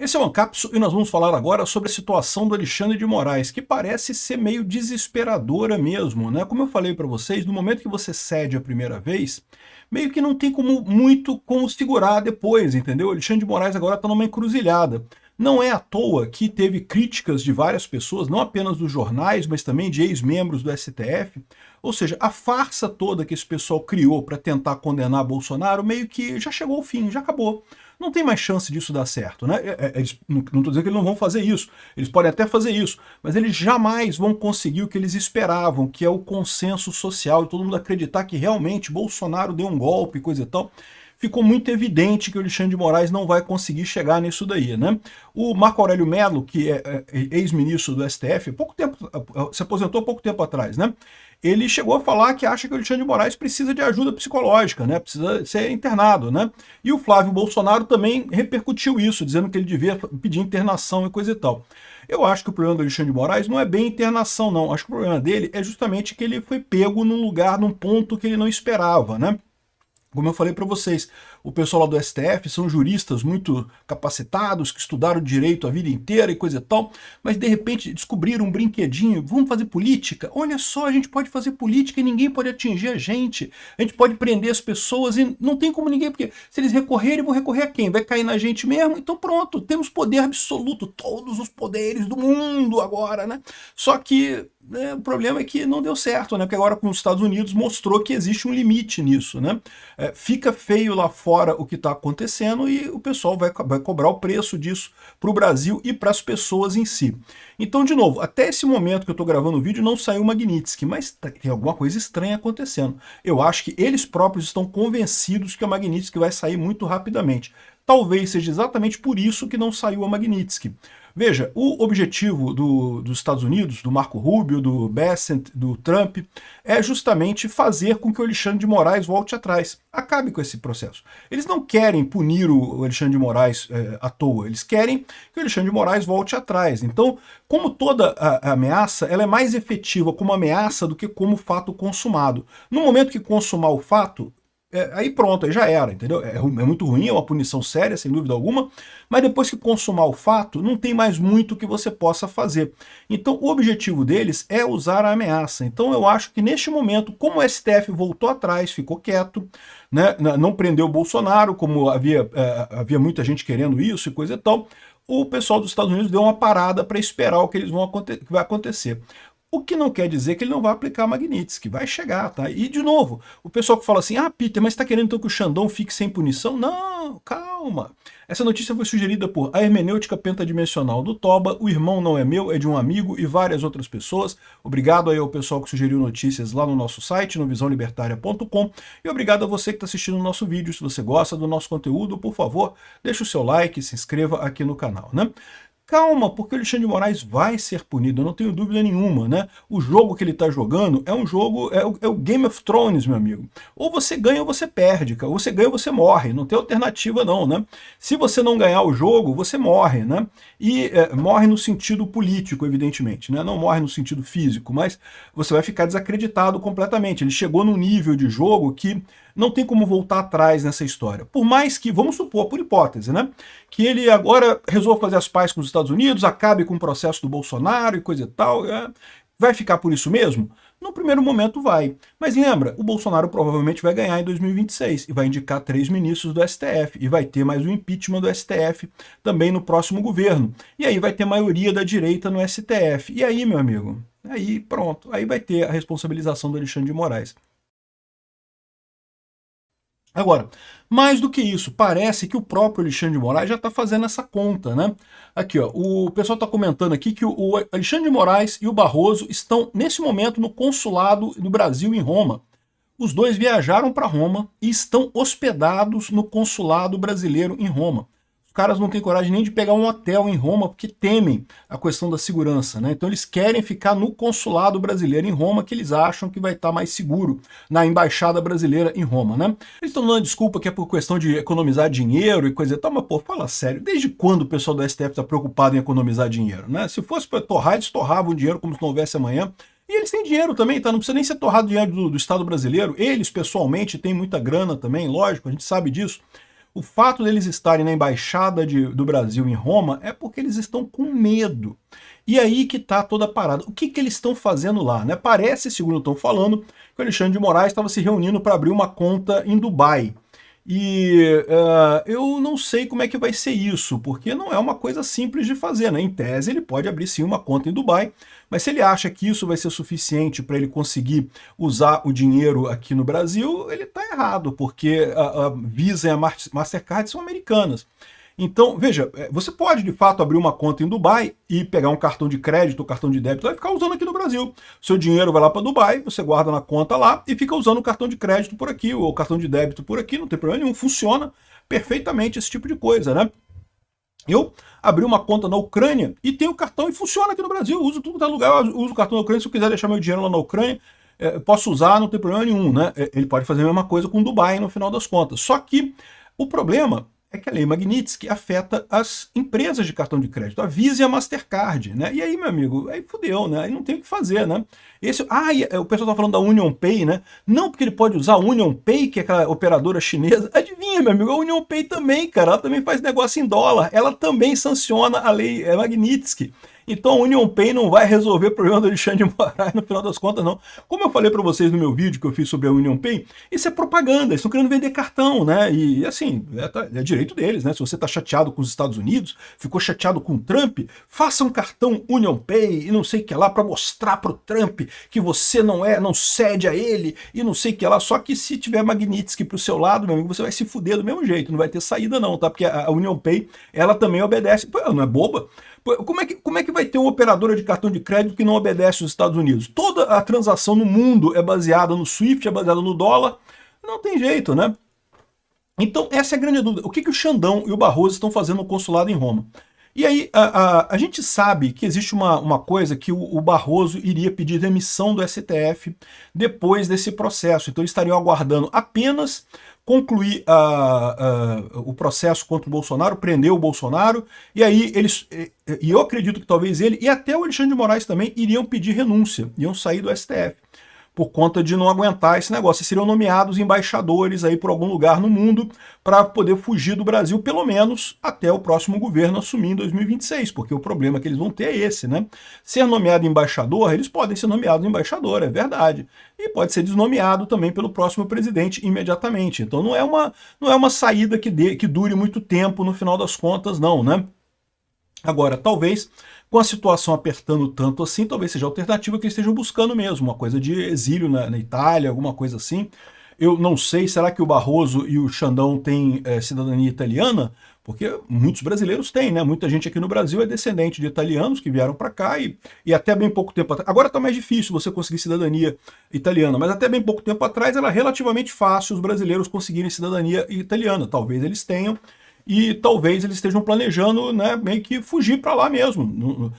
Esse é o Ancapso e nós vamos falar agora sobre a situação do Alexandre de Moraes, que parece ser meio desesperadora mesmo, né? Como eu falei para vocês, no momento que você cede a primeira vez, meio que não tem muito como segurar depois, entendeu? O Alexandre de Moraes agora está numa encruzilhada. Não é à toa que teve críticas de várias pessoas, não apenas dos jornais, mas também de ex-membros do STF. Ou seja, a farsa toda que esse pessoal criou para tentar condenar Bolsonaro meio que já chegou ao fim, já acabou. Não tem mais chance disso dar certo, né? Não estou dizendo que eles não vão fazer isso, eles podem até fazer isso, mas eles jamais vão conseguir o que eles esperavam, que é o consenso social, e todo mundo acreditar que realmente Bolsonaro deu um golpe, coisa e tal. Ficou muito evidente que o Alexandre de Moraes não vai conseguir chegar nisso daí, né? O Marco Aurélio Mello, que é ex-ministro do STF, se aposentou há pouco tempo atrás, né? Ele chegou a falar que acha que o Alexandre de Moraes precisa de ajuda psicológica, né? Precisa ser internado, né? E o Flávio Bolsonaro também repercutiu isso, dizendo que ele devia pedir internação e coisa e tal. Eu acho que o problema do Alexandre de Moraes não é bem internação, não. Acho que o problema dele é justamente que ele foi pego num lugar, num ponto que ele não esperava, né? Como eu falei para vocês, o pessoal lá do STF são juristas muito capacitados, que estudaram direito a vida inteira e coisa e tal, mas de repente descobriram um brinquedinho, vamos fazer política? Olha só, a gente pode fazer política e ninguém pode atingir a gente pode prender as pessoas e não tem como ninguém, porque se eles recorrerem, vão recorrer a quem? Vai cair na gente mesmo? Então pronto, temos poder absoluto, todos os poderes do mundo agora, né? Só que o problema é que não deu certo, né? Porque agora com os Estados Unidos mostrou que existe um limite nisso, né? Fica feio lá fora o que está acontecendo e o pessoal vai cobrar o preço disso para o Brasil e para as pessoas em si. Então, de novo, até esse momento que eu estou gravando o vídeo não saiu o Magnitsky, mas tem alguma coisa estranha acontecendo. Eu acho que eles próprios estão convencidos que a Magnitsky vai sair muito rapidamente. Talvez seja exatamente por isso que não saiu a Magnitsky. Veja, o objetivo dos Estados Unidos, do Marco Rubio, do Bessent, do Trump, é justamente fazer com que o Alexandre de Moraes volte atrás, acabe com esse processo. Eles não querem punir o Alexandre de Moraes à toa, eles querem que o Alexandre de Moraes volte atrás. Então, como toda a ameaça, ela é mais efetiva como ameaça do que como fato consumado. No momento que consumar o fato, aí pronto, aí já era, entendeu? É muito ruim, é uma punição séria, sem dúvida alguma, mas depois que consumar o fato, não tem mais muito que você possa fazer. Então o objetivo deles é usar a ameaça. Então eu acho que neste momento, como o STF voltou atrás, ficou quieto, né, não prendeu o Bolsonaro, como havia muita gente querendo isso e coisa e tal, o pessoal dos Estados Unidos deu uma parada para esperar o que vai acontecer. O que não quer dizer que ele não vai aplicar a Magnitsky, vai chegar, tá? E, de novo, o pessoal que fala assim, Peter, mas você está querendo então que o Xandão fique sem punição? Não, calma. Essa notícia foi sugerida por A Hermenêutica Pentadimensional do Toba, O Irmão Não É Meu, é de um amigo e várias outras pessoas. Obrigado aí ao pessoal que sugeriu notícias lá no nosso site, no visãolibertaria.com, e obrigado a você que está assistindo o nosso vídeo. Se você gosta do nosso conteúdo, por favor, deixe o seu like e se inscreva aqui no canal, né? Calma, porque o Alexandre de Moraes vai ser punido, eu não tenho dúvida nenhuma, né? O jogo que ele está jogando é um jogo, é o Game of Thrones, meu amigo. Ou você ganha ou você perde, cara. Ou você ganha ou você morre, não tem alternativa não, né? Se você não ganhar o jogo, você morre, né? E morre no sentido político, evidentemente, né? Não morre no sentido físico, mas você vai ficar desacreditado completamente. Ele chegou num nível de jogo que não tem como voltar atrás nessa história. Por mais que, vamos supor, por hipótese, né, que ele agora resolva fazer as pazes com os Estados Unidos, acabe com o processo do Bolsonaro e coisa e tal, vai ficar por isso mesmo? No primeiro momento vai. Mas lembra, o Bolsonaro provavelmente vai ganhar em 2026 e vai indicar 3 ministros do STF e vai ter mais um impeachment do STF também no próximo governo. E aí vai ter maioria da direita no STF. E aí, meu amigo, aí pronto, aí vai ter a responsabilização do Alexandre de Moraes. Agora, mais do que isso, parece que o próprio Alexandre de Moraes já está fazendo essa conta, né? Aqui, ó, o pessoal está comentando aqui que o Alexandre de Moraes e o Barroso estão, nesse momento, no consulado do Brasil em Roma. Os dois viajaram para Roma e estão hospedados no consulado brasileiro em Roma. Os caras não têm coragem nem de pegar um hotel em Roma porque temem a questão da segurança, né? Então eles querem ficar no consulado brasileiro em Roma, que eles acham que vai estar mais seguro na embaixada brasileira em Roma, né? Eles estão dando desculpa que é por questão de economizar dinheiro e coisa e tal, mas pô, fala sério, desde quando o pessoal do STF está preocupado em economizar dinheiro, né? Se fosse para torrar, eles torravam o dinheiro como se não houvesse amanhã. E eles têm dinheiro também, tá? Não precisa nem ser torrado dinheiro do Estado brasileiro. Eles, pessoalmente, têm muita grana também, lógico, a gente sabe disso. O fato deles estarem na embaixada do Brasil em Roma é porque eles estão com medo. E aí que está toda a parada. O que eles estão fazendo lá? Né? Parece, segundo estão falando, que o Alexandre de Moraes estava se reunindo para abrir uma conta em Dubai. E eu não sei como é que vai ser isso, porque não é uma coisa simples de fazer, né? Em tese, ele pode abrir sim uma conta em Dubai, mas se ele acha que isso vai ser suficiente para ele conseguir usar o dinheiro aqui no Brasil, ele está errado, porque a Visa e a Mastercard são americanas. Então, veja, você pode de fato abrir uma conta em Dubai e pegar um cartão de crédito ou cartão de débito e ficar usando aqui no Brasil. Seu dinheiro vai lá para Dubai, você guarda na conta lá e fica usando o cartão de crédito por aqui ou o cartão de débito por aqui, não tem problema nenhum, funciona perfeitamente esse tipo de coisa, né? Eu abri uma conta na Ucrânia e tenho cartão e funciona aqui no Brasil, uso tudo que é lugar, eu uso o cartão na Ucrânia, se eu quiser deixar meu dinheiro lá na Ucrânia, posso usar, não tem problema nenhum, né? Ele pode fazer a mesma coisa com Dubai no final das contas. Só que o problema é que a lei Magnitsky afeta as empresas de cartão de crédito, a Visa e a Mastercard, né? E aí, meu amigo, aí fudeu, né? Aí não tem o que fazer, né? O pessoal tá falando da Union Pay, né? Não, porque ele pode usar a Union Pay, que é aquela operadora chinesa. Adivinha, meu amigo, a Union Pay também, cara, ela também faz negócio em dólar, ela também sanciona a lei Magnitsky. Então a Union Pay não vai resolver o problema do Alexandre de Moraes no final das contas, não. Como eu falei para vocês no meu vídeo que eu fiz sobre a Union Pay, isso é propaganda, eles estão querendo vender cartão, né? E assim, é direito deles, né? Se você está chateado com os Estados Unidos, ficou chateado com o Trump, faça um cartão Union Pay e não sei o que lá para mostrar para o Trump que você não cede a ele e não sei o que lá. Só que se tiver Magnitsky para o seu lado, meu amigo, você vai se fuder do mesmo jeito, não vai ter saída não, tá? Porque a Union Pay, ela também obedece, pô, ela não é boba. Como é que vai ter uma operadora de cartão de crédito que não obedece aos Estados Unidos? Toda a transação no mundo é baseada no SWIFT, é baseada no dólar. Não tem jeito, né? Então, essa é a grande dúvida. O que o Xandão e o Barroso estão fazendo no consulado em Roma? E aí, a gente sabe que existe uma coisa que o Barroso iria pedir demissão do STF depois desse processo. Então, eles estariam aguardando apenas concluir o processo contra o Bolsonaro, prender o Bolsonaro, e aí e eu acredito que talvez ele, e até o Alexandre de Moraes também, iriam pedir renúncia, iam sair do STF, por conta de não aguentar esse negócio. E seriam nomeados embaixadores aí por algum lugar no mundo para poder fugir do Brasil, pelo menos até o próximo governo assumir em 2026, porque o problema que eles vão ter é esse, né? Ser nomeado embaixador, eles podem ser nomeados embaixador, é verdade. E pode ser desnomeado também pelo próximo presidente imediatamente. Então não é uma saída que dure muito tempo no final das contas, não, né? Agora, talvez, com a situação apertando tanto assim, talvez seja a alternativa que eles estejam buscando mesmo, uma coisa de exílio na Itália, alguma coisa assim. Eu não sei, será que o Barroso e o Xandão têm cidadania italiana? Porque muitos brasileiros têm, né? Muita gente aqui no Brasil é descendente de italianos que vieram para cá e até bem pouco tempo atrás. Agora está mais difícil você conseguir cidadania italiana, mas até bem pouco tempo atrás era relativamente fácil os brasileiros conseguirem cidadania italiana. Talvez eles tenham. E talvez eles estejam planejando, né, meio que fugir para lá mesmo. No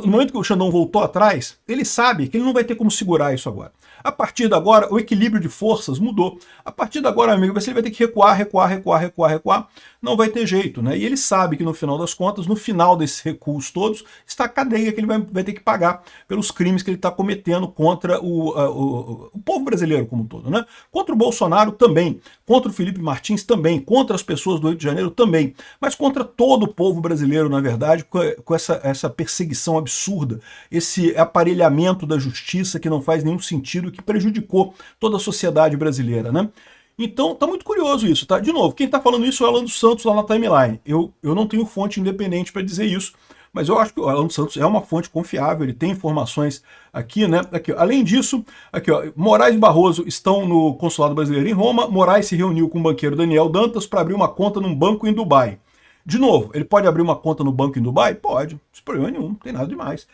momento que o Xandão voltou atrás, ele sabe que ele não vai ter como segurar isso agora. A partir de agora, o equilíbrio de forças mudou. A partir de agora, amigo, ele vai ter que recuar. Não vai ter jeito, né? E ele sabe que no final das contas, no final desses recuos todos, está a cadeia que ele vai ter que pagar pelos crimes que ele está cometendo contra o povo brasileiro como um todo, né? Contra o Bolsonaro também, contra o Felipe Martins também, contra as pessoas do Rio de Janeiro também, mas contra todo o povo brasileiro, na verdade, com essa perseguição absurda, esse aparelhamento da justiça que não faz nenhum sentido, que prejudicou toda a sociedade brasileira, né? Então, tá muito curioso isso, tá? De novo, quem tá falando isso é o Alan dos Santos lá na timeline. Eu não tenho fonte independente para dizer isso, mas eu acho que o Alan dos Santos é uma fonte confiável, ele tem informações aqui, né? Aqui, ó. Além disso, aqui, ó, Moraes e Barroso estão no consulado brasileiro em Roma. Moraes se reuniu com o banqueiro Daniel Dantas para abrir uma conta num banco em Dubai. De novo, ele pode abrir uma conta no banco em Dubai? Pode, sem problema nenhum, não tem nada demais.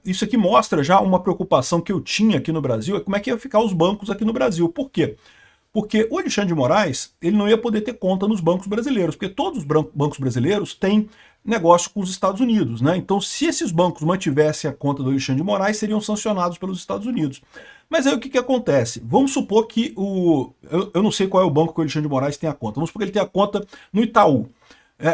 Isso aqui mostra já uma preocupação que eu tinha aqui no Brasil, é como é que ia ficar os bancos aqui no Brasil. Por quê? Porque o Alexandre de Moraes, ele não ia poder ter conta nos bancos brasileiros, porque todos os bancos brasileiros têm negócio com os Estados Unidos, né? Então, se esses bancos mantivessem a conta do Alexandre de Moraes, seriam sancionados pelos Estados Unidos. Mas aí o que acontece? Vamos supor que eu não sei qual é o banco que o Alexandre de Moraes tem a conta. Vamos supor que ele tem a conta no Itaú.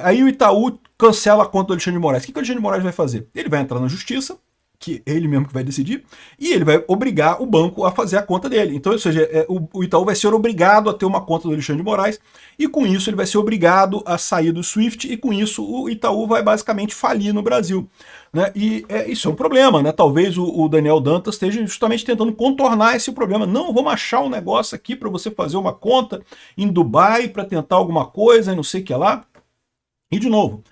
Aí o Itaú cancela a conta do Alexandre de Moraes. O que o Alexandre de Moraes vai fazer? Ele vai entrar na justiça, que é ele mesmo que vai decidir, e ele vai obrigar o banco a fazer a conta dele. Então, ou seja, o Itaú vai ser obrigado a ter uma conta do Alexandre de Moraes, e com isso ele vai ser obrigado a sair do SWIFT, e com isso o Itaú vai basicamente falir no Brasil. Né? E isso é um problema, né? Talvez o Daniel Dantas esteja justamente tentando contornar esse problema. Não, vamos achar um negócio aqui para você fazer uma conta em Dubai para tentar alguma coisa e não sei o que lá. E de novo,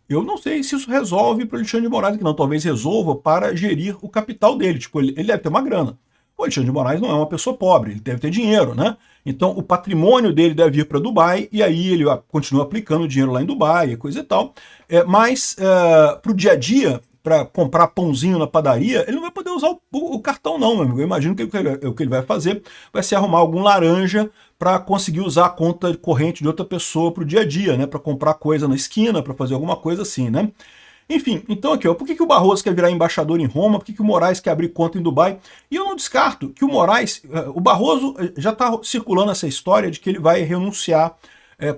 eu não sei se isso resolve para o Alexandre de Moraes, que não, talvez resolva para gerir o capital dele. Tipo, ele deve ter uma grana. O Alexandre de Moraes não é uma pessoa pobre, ele deve ter dinheiro, né? Então o patrimônio dele deve ir para Dubai e aí ele continua aplicando dinheiro lá em Dubai e coisa e tal. Mas para o dia a dia, para comprar pãozinho na padaria, ele não vai poder usar o cartão não, meu amigo. Eu imagino que o que ele vai fazer vai ser arrumar algum laranja para conseguir usar a conta corrente de outra pessoa para o dia a dia, né? Para comprar coisa na esquina, para fazer alguma coisa assim, né? Enfim, então aqui, ó, por que o Barroso quer virar embaixador em Roma? Por que o Moraes quer abrir conta em Dubai? E eu não descarto que o Barroso já está circulando essa história de que ele vai renunciar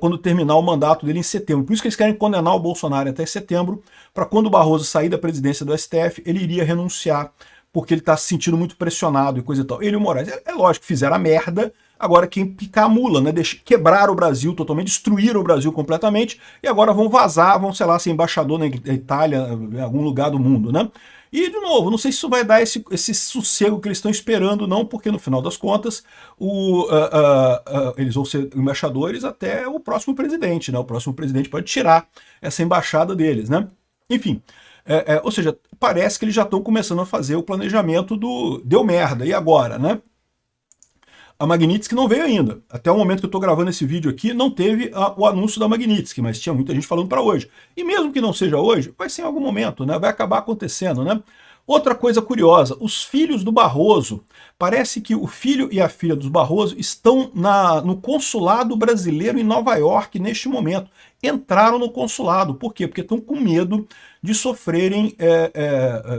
quando terminar o mandato dele em setembro. Por isso que eles querem condenar o Bolsonaro até setembro, para quando o Barroso sair da presidência do STF, ele iria renunciar, porque ele está se sentindo muito pressionado e coisa e tal. Ele e o Moraes, é lógico, fizeram a merda. Agora quem picar a mula, né? Quebraram o Brasil totalmente, destruíram o Brasil completamente, e agora vão vazar, vão, sei lá, ser embaixador na Itália, em algum lugar do mundo, né? E, de novo, não sei se isso vai dar esse sossego que eles estão esperando, não, porque no final das contas eles vão ser embaixadores até o próximo presidente, né? O próximo presidente pode tirar essa embaixada deles, né? Enfim, ou seja, parece que eles já estão começando a fazer o planejamento do deu merda, e agora, né? A Magnitsky não veio ainda. Até o momento que eu estou gravando esse vídeo aqui, não teve o anúncio da Magnitsky, mas tinha muita gente falando para hoje. E mesmo que não seja hoje, vai ser em algum momento, né? Vai acabar acontecendo, né? Outra coisa curiosa, os filhos do Barroso, parece que o filho e a filha dos Barroso estão no consulado brasileiro em Nova York neste momento. Entraram no consulado. Por quê? Porque estão com medo de sofrerem,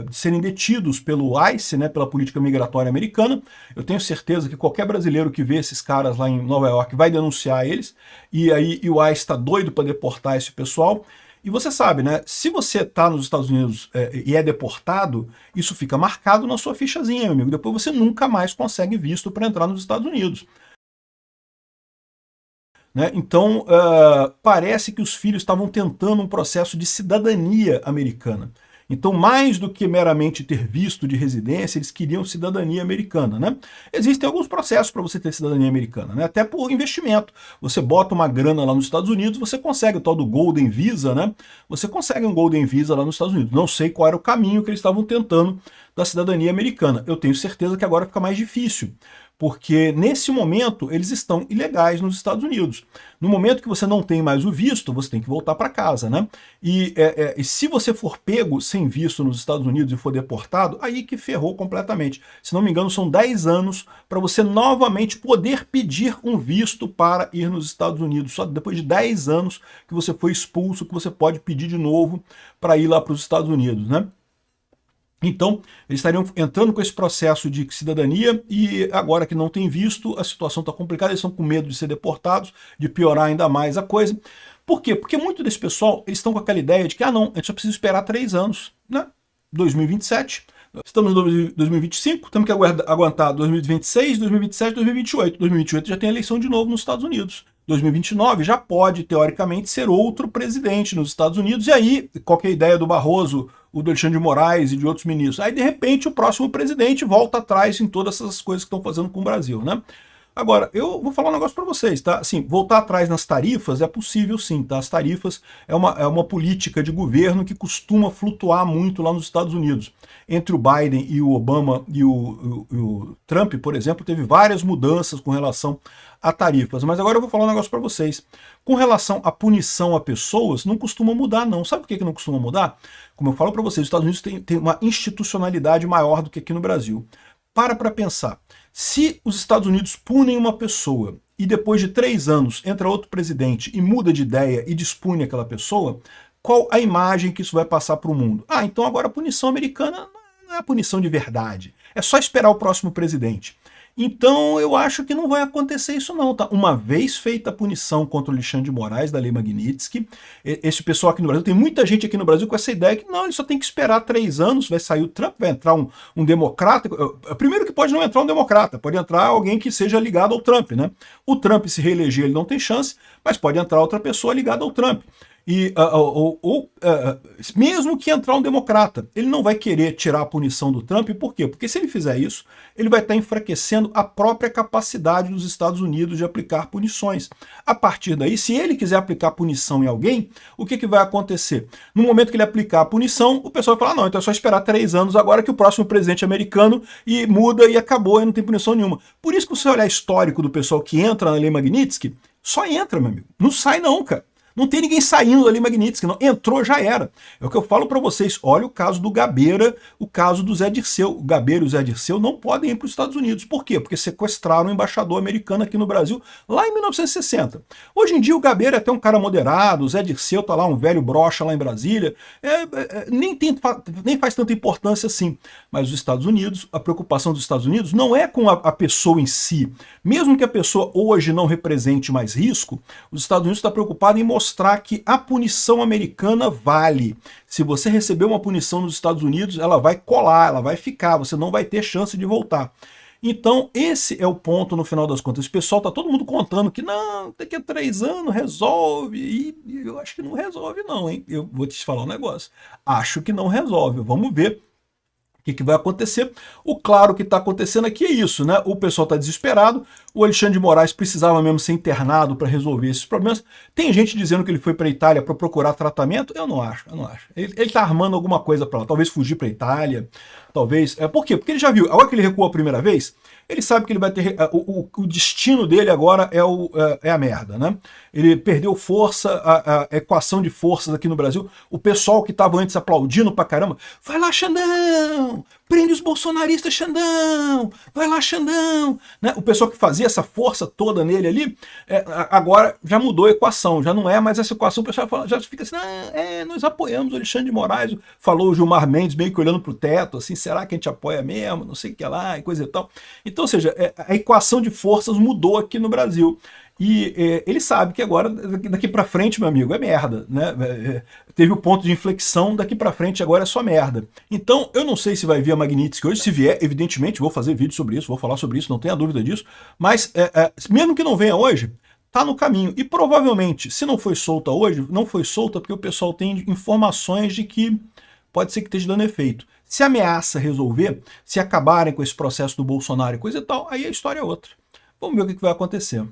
de serem detidos pelo ICE, né, pela política migratória americana. Eu tenho certeza que qualquer brasileiro que vê esses caras lá em Nova York vai denunciar eles, e aí o ICE está doido para deportar esse pessoal. E você sabe, né? Se você está nos Estados Unidos e é deportado, isso fica marcado na sua fichazinha, meu amigo. Depois você nunca mais consegue visto para entrar nos Estados Unidos. Né? Então, parece que os filhos estavam tentando um processo de cidadania americana. Então, mais do que meramente ter visto de residência, eles queriam cidadania americana, né? Existem alguns processos para você ter cidadania americana, né? Até por investimento. Você bota uma grana lá nos Estados Unidos, você consegue o tal do Golden Visa, né? Você consegue um Golden Visa lá nos Estados Unidos. Não sei qual era o caminho que eles estavam tentando da cidadania americana. Eu tenho certeza que agora fica mais difícil, porque nesse momento eles estão ilegais nos Estados Unidos. No momento que você não tem mais o visto, você tem que voltar para casa, né? E se você for pego sem visto nos Estados Unidos e for deportado, aí que ferrou completamente. Se não me engano, são 10 anos para você novamente poder pedir um visto para ir nos Estados Unidos. Só depois de 10 anos que você foi expulso, que você pode pedir de novo para ir lá para os Estados Unidos, né? Então, eles estariam entrando com esse processo de cidadania e agora que não tem visto, a situação está complicada, eles estão com medo de ser deportados, de piorar ainda mais a coisa. Por quê? Porque muito desse pessoal, eles estão com aquela ideia de que, não, a gente só precisa esperar 3 anos, né? 2027, estamos em 2025, temos que aguentar 2026, 2027, 2028. 2028 já tem eleição de novo nos Estados Unidos. 2029 já pode, teoricamente, ser outro presidente nos Estados Unidos, e aí, qual que é a ideia do Barroso, o do Alexandre de Moraes e de outros ministros? Aí, de repente, o próximo presidente volta atrás em todas essas coisas que estão fazendo com o Brasil, né? Agora, eu vou falar um negócio para vocês, tá? Assim, voltar atrás nas tarifas é possível sim, tá? As tarifas é uma política de governo que costuma flutuar muito lá nos Estados Unidos. Entre o Biden e o Obama e o Trump, por exemplo, teve várias mudanças com relação a tarifas. Mas agora eu vou falar um negócio para vocês. Com relação à punição a pessoas, não costuma mudar, não. Sabe por que não costuma mudar? Como eu falo para vocês, os Estados Unidos tem uma institucionalidade maior do que aqui no Brasil. Para pensar. Se os Estados Unidos punem uma pessoa e depois de 3 anos entra outro presidente e muda de ideia e dispune aquela pessoa, qual a imagem que isso vai passar para o mundo? Então agora a punição americana não é a punição de verdade. É só esperar o próximo presidente. Então eu acho que não vai acontecer isso não, tá? Uma vez feita a punição contra o Alexandre de Moraes, da Lei Magnitsky, esse pessoal aqui no Brasil, tem muita gente aqui no Brasil com essa ideia que não, ele só tem que esperar 3 anos, vai sair o Trump, vai entrar um democrata. Primeiro que pode não entrar um democrata, pode entrar alguém que seja ligado ao Trump, né? O Trump se reeleger, ele não tem chance, mas pode entrar outra pessoa ligada ao Trump. E mesmo que entrar um democrata, ele não vai querer tirar a punição do Trump, por quê? Porque se ele fizer isso, ele vai estar enfraquecendo a própria capacidade dos Estados Unidos de aplicar punições. A partir daí, se ele quiser aplicar punição em alguém, o que vai acontecer? No momento que ele aplicar a punição, o pessoal vai falar, não, então é só esperar 3 anos agora que o próximo presidente americano e muda e acabou e não tem punição nenhuma. Por isso que você olhar histórico do pessoal que entra na Lei Magnitsky, só entra, meu amigo. Não sai não, cara. Não tem ninguém saindo da Lei Magnitsky, não. Entrou, já era. É o que eu falo para vocês. Olha o caso do Gabeira, o caso do Zé Dirceu. O Gabeira e o Zé Dirceu não podem ir para os Estados Unidos. Por quê? Porque sequestraram um embaixador americano aqui no Brasil lá em 1960. Hoje em dia o Gabeira é até um cara moderado, o Zé Dirceu tá lá, um velho brocha lá em Brasília. Nem faz tanta importância assim. Mas os Estados Unidos, a preocupação dos Estados Unidos não é com a pessoa em si. Mesmo que a pessoa hoje não represente mais risco, os Estados Unidos estão preocupados em mostrar que a punição americana vale. Se você receber uma punição nos Estados Unidos, ela vai colar, ela vai ficar, você não vai ter chance de voltar. Então esse é o ponto no final das contas. O pessoal tá todo mundo contando que não, daqui a 3 anos resolve, e eu acho que não resolve não, hein? Eu vou te falar um negócio. Acho que não resolve, vamos ver o que vai acontecer. O claro que está acontecendo aqui é isso, né? O pessoal está desesperado, o Alexandre de Moraes precisava mesmo ser internado para resolver esses problemas. Tem gente dizendo que ele foi para a Itália para procurar tratamento. Eu não acho. Ele está armando alguma coisa para lá, talvez fugir para a Itália, talvez... Por quê? Porque ele já viu, a hora que ele recuou a primeira vez, ele sabe que ele vai ter... O destino dele agora é a merda, né? Ele perdeu força, a equação de forças aqui no Brasil. O pessoal que estava antes aplaudindo pra caramba, vai lá, Xandão! Prende os bolsonaristas, Xandão! Vai lá, Xandão! Né? O pessoal que fazia essa força toda nele ali, agora já mudou a equação, já não é mais essa equação. O pessoal já fica assim, nós apoiamos o Alexandre de Moraes, falou o Gilmar Mendes meio que olhando pro teto, assim, será que a gente apoia mesmo? Não sei o que lá, e coisa e tal. Então, ou seja, a equação de forças mudou aqui no Brasil. E ele sabe que agora, daqui para frente, meu amigo, é merda, né? Teve o ponto de inflexão, daqui para frente agora é só merda. Então, eu não sei se vai vir a Magnitsky hoje, se vier, evidentemente, vou fazer vídeo sobre isso, vou falar sobre isso, não tenha dúvida disso, mas mesmo que não venha hoje, tá no caminho. E provavelmente, se não foi solta hoje, não foi solta porque o pessoal tem informações de que pode ser que esteja dando efeito. Se ameaça resolver, se acabarem com esse processo do Bolsonaro e coisa e tal, aí a história é outra. Vamos ver o que vai acontecer.